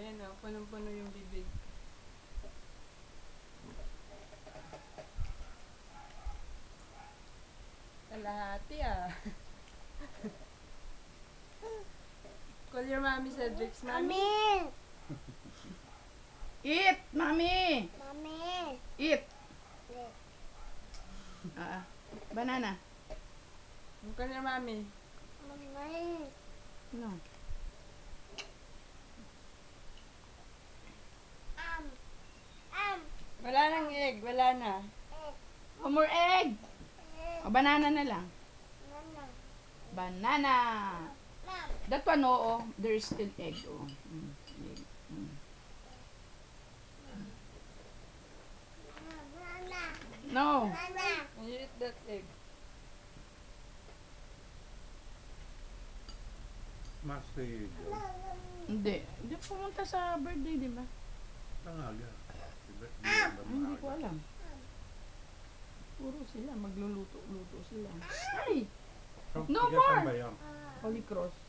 Ayan o, punong-puno yung bibig. Kalahati ah. Call your mommy, Cedric's mommy. Mami! Eat, mami! Mami! Eat! Banana. Call your mommy. Mami! No. Am! Wala nang egg, wala na. No more egg! O, banana na lang. Mama! Banana! Mom! That one, oo. There is still egg. Oh. Egg. Mama! No. Mama! You eat that egg. Masih Hindi. Hindi pumunta sa birthday, di ba? Tangaga. Diba? Hindi ko alam. Puro sila. Magluluto-luto sila. Ay! No more! Ba yan? Holy Cross.